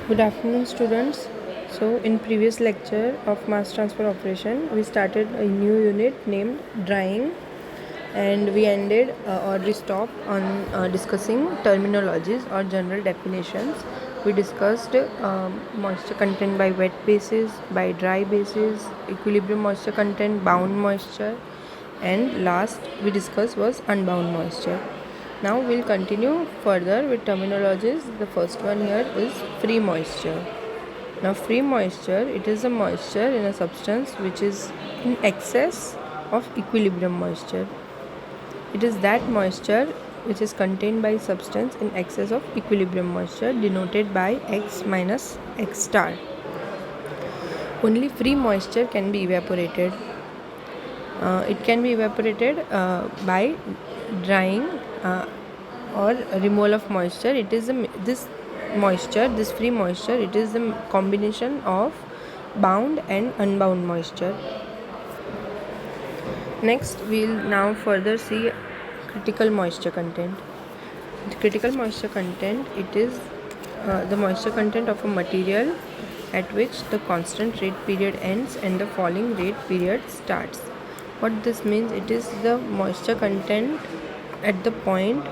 Good afternoon, students. So, in previous lecture of mass transfer operation, we started a new unit named drying, and we ended or we stopped on discussing terminologies or general definitions. We discussed moisture content by wet basis, by dry basis, equilibrium moisture content, bound moisture, and last we discussed was unbound moisture. Now we'll continue further with terminologies. The first one here is free moisture. Now free moisture, it is a moisture in a substance which is in excess of equilibrium moisture. It is that moisture which is contained by substance in excess of equilibrium moisture, denoted by X minus X star. Only free moisture can be evaporated. It can be evaporated by drying or removal of moisture. It is this free moisture, it is the combination of bound and unbound moisture. Next, we'll now further see critical moisture content. The critical moisture content, it is the moisture content of a material at which the constant rate period ends and the falling rate period starts. What this means, it is the moisture content at the point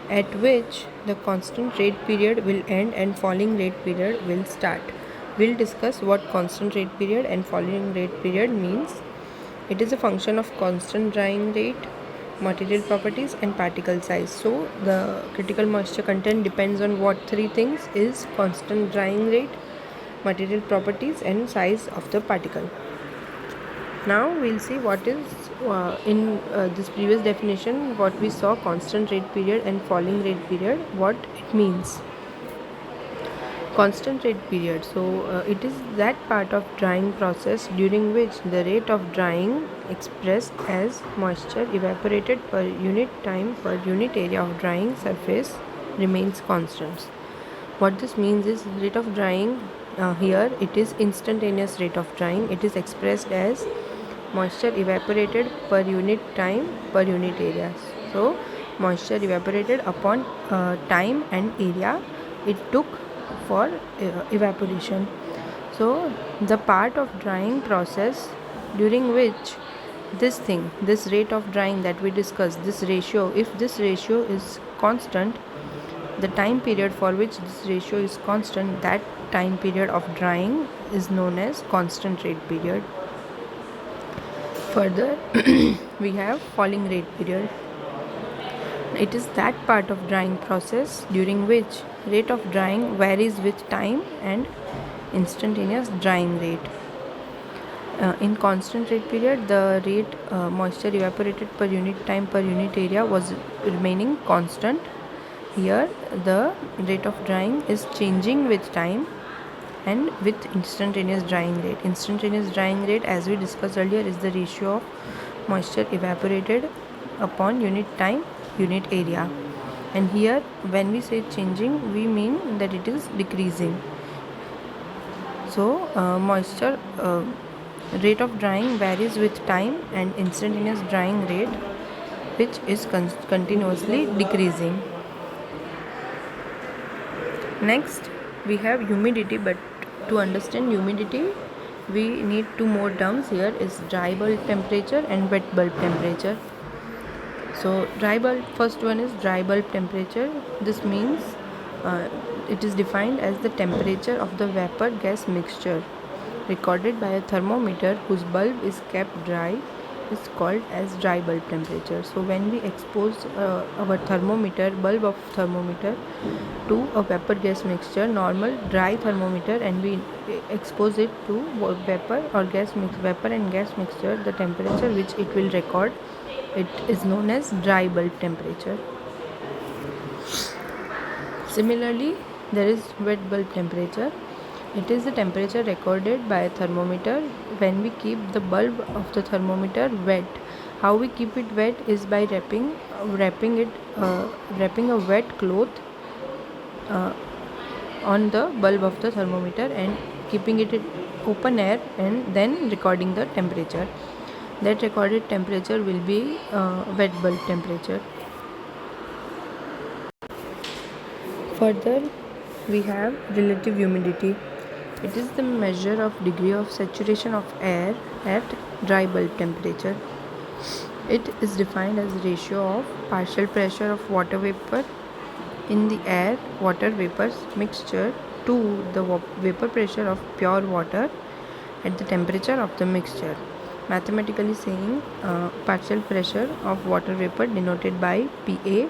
at which the constant rate period will end and falling rate period will start. We'll discuss what constant rate period and falling rate period means. It is a function of constant drying rate, material properties, and particle size. So the critical moisture content depends on what three things is: constant drying rate, material properties, and size of the particle. Now we'll see what is in this previous definition, what we saw, constant rate period and falling rate period, what it means. Constant rate period, so it is that part of drying process during which the rate of drying expressed as moisture evaporated per unit time per unit area of drying surface remains constant. What this means is rate of drying, here it is instantaneous rate of drying. It is expressed as moisture evaporated per unit time per unit area. So moisture evaporated upon time and area it took for evaporation. So the part of drying process during which this rate of drying that we discussed, this ratio, if this ratio is constant, the time period for which this ratio is constant, that time period of drying is known as constant rate period. Further, we have falling rate period. It is that part of drying process during which rate of drying varies with time and instantaneous drying rate. In constant rate period, the rate moisture evaporated per unit time per unit area was remaining constant. Here the rate of drying is changing with time and with instantaneous drying rate. Instantaneous drying rate, as we discussed earlier, is the ratio of moisture evaporated upon unit time unit area, and here when we say changing, we mean that it is decreasing. So moisture rate of drying varies with time and instantaneous drying rate, which is continuously decreasing. Next, we have humidity, but to understand humidity we need two more terms. Here is dry bulb temperature and wet bulb temperature. So dry bulb, first one is dry bulb temperature. This means it is defined as the temperature of the vapor gas mixture recorded by a thermometer whose bulb is kept dry is called as dry bulb temperature. So when we expose our thermometer, bulb of thermometer, to a vapor gas mixture, normal dry thermometer, and we expose it to vapor or gas mix, vapor and gas mixture, the temperature which it will record, it is known as dry bulb temperature. Similarly, there is wet bulb temperature. It is the temperature recorded by a thermometer when we keep the bulb of the thermometer wet. How we keep it wet is by wrapping a wet cloth on the bulb of the thermometer and keeping it in open air and then recording the temperature. That recorded temperature will be wet bulb temperature. Further, we have relative humidity. It is the measure of degree of saturation of air at dry bulb temperature. It is defined as the ratio of partial pressure of water vapor in the air water vapor mixture to the vapor pressure of pure water at the temperature of the mixture. Mathematically saying, partial pressure of water vapor denoted by PA.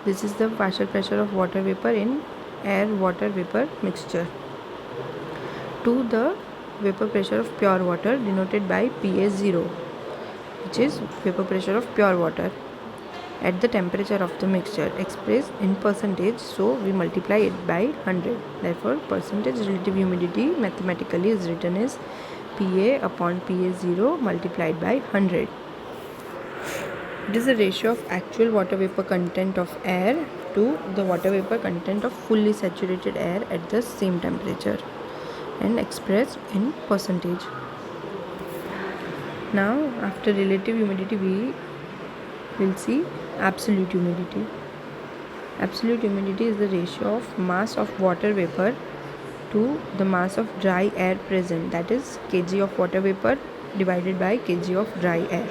This is the partial pressure of water vapor in air water vapor mixture to the vapor pressure of pure water denoted by PA0, which is vapor pressure of pure water at the temperature of the mixture expressed in percentage, so we multiply it by 100. Therefore, percentage relative humidity mathematically is written as PA upon PA0 multiplied by 100. It is the ratio of actual water vapor content of air to the water vapor content of fully saturated air at the same temperature and expressed in percentage. Now, after relative humidity, we will see absolute humidity. Absolute humidity is the ratio of mass of water vapor to the mass of dry air present, that is kg of water vapor divided by kg of dry air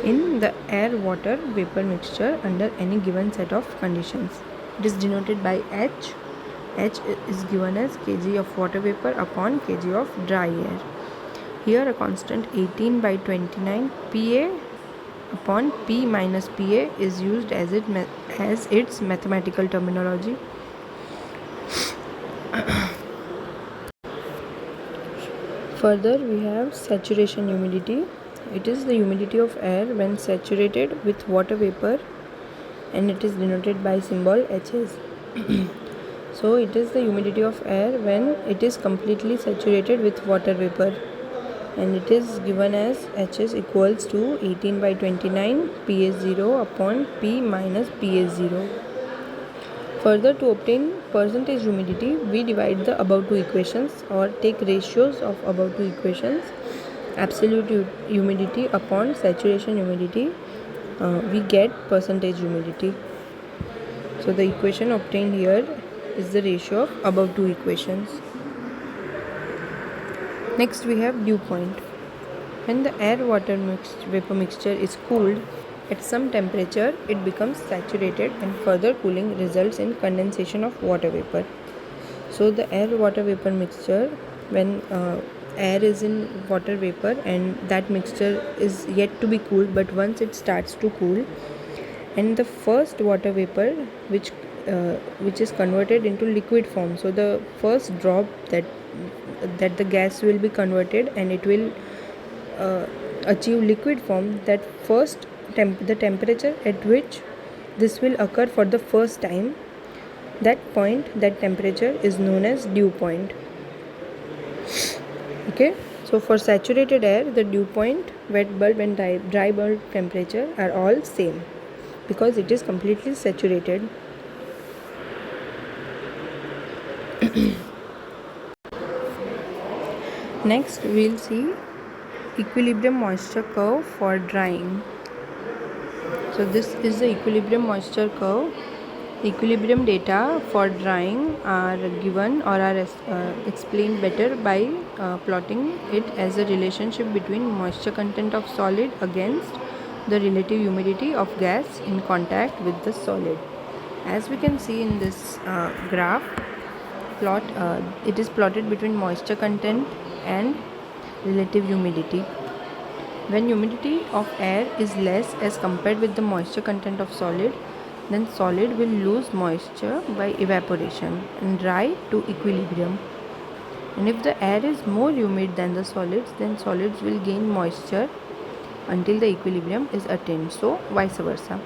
in the air water vapor mixture under any given set of conditions. It is denoted by H. H is given as kg of water vapor upon kg of dry air. Here a constant 18 by 29 PA upon P minus PA is used as its mathematical terminology. Further, we have saturation humidity. It is the humidity of air when saturated with water vapor, and it is denoted by symbol Hs. So it is the humidity of air when it is completely saturated with water vapor, and it is given as Hs equals to 18 by 29 PA0 upon P minus PA0. Further, to obtain percentage humidity, we divide the above two equations or take ratios of above two equations. Absolute humidity upon saturation humidity, we get percentage humidity. So the equation obtained here is the ratio of above two equations. Next, we have dew point. When the air water vapor mixture is cooled at some temperature, it becomes saturated, and further cooling results in condensation of water vapor. So the air water vapor mixture, when air is in water vapor and that mixture is yet to be cooled, but once it starts to cool, and the first water vapor which is converted into liquid form, so the first drop that the gas will be converted and it will achieve liquid form, that first the temperature at which this will occur for the first time, that point, that temperature is known as dew point. Okay, so for saturated air, the dew point, wet bulb and dry bulb temperature are all same because it is completely saturated. Next, we will see equilibrium moisture curve for drying. So this is the equilibrium moisture curve. Equilibrium data for drying are given or are explained better by plotting it as a relationship between moisture content of solid against the relative humidity of gas in contact with the solid. As we can see in this graph plot, it is plotted between moisture content and relative humidity. When humidity of air is less as compared with the moisture content of solid, then solid will lose moisture by evaporation and dry to equilibrium. And if the air is more humid than the solids, then solids will gain moisture until the equilibrium is attained. So vice versa.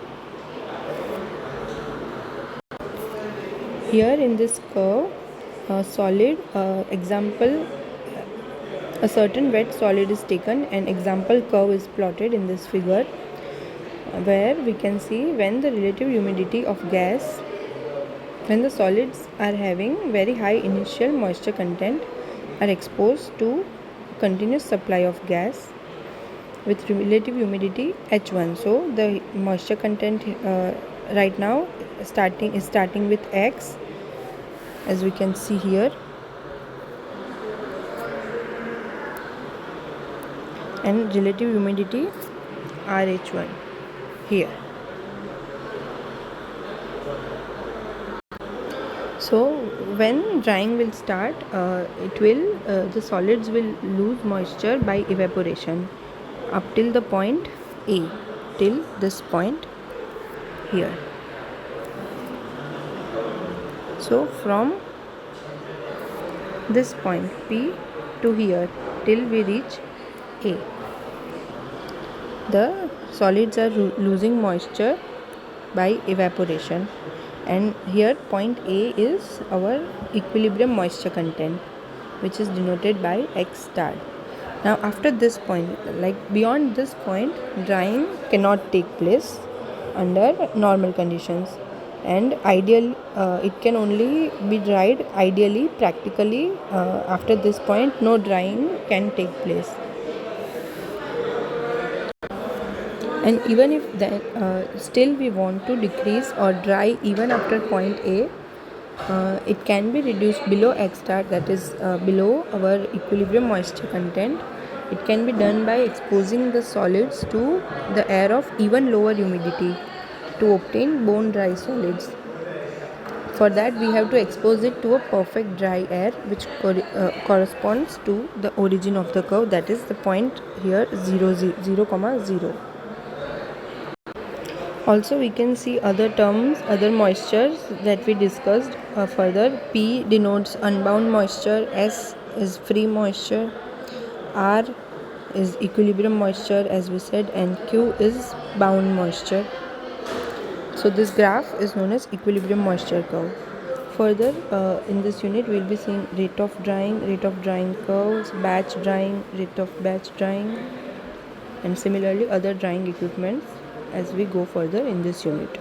Here in this curve, solid example, a certain wet solid is taken and example curve is plotted in this figure, where we can see when the relative humidity of gas, when the solids are having very high initial moisture content, are exposed to continuous supply of gas with relative humidity H1. So the moisture content right now is starting with X, as we can see here, and relative humidity RH1 here. So when drying will start, the solids will lose moisture by evaporation up till the point A, till this point here. So from this point P to here till we reach A, the solids are losing moisture by evaporation, and here point A is our equilibrium moisture content, which is denoted by X star. Now after this point, like beyond this point, drying cannot take place under normal conditions, and it can only be dried ideally, practically. After this point, no drying can take place. And even if then still we want to decrease or dry even after point A, it can be reduced below X star, that is below our equilibrium moisture content. It can be done by exposing the solids to the air of even lower humidity to obtain bone dry solids. For that we have to expose it to a perfect dry air, which corresponds to the origin of the curve, that is the point here 0, 0, 0. Also we can see other terms, other moistures that we discussed further. P denotes unbound moisture, S is free moisture, R is equilibrium moisture as we said, and Q is bound moisture. So this graph is known as equilibrium moisture curve. Further in this unit we will be seeing rate of drying curves, batch drying, rate of batch drying, and similarly other drying equipments as we go further in this unit.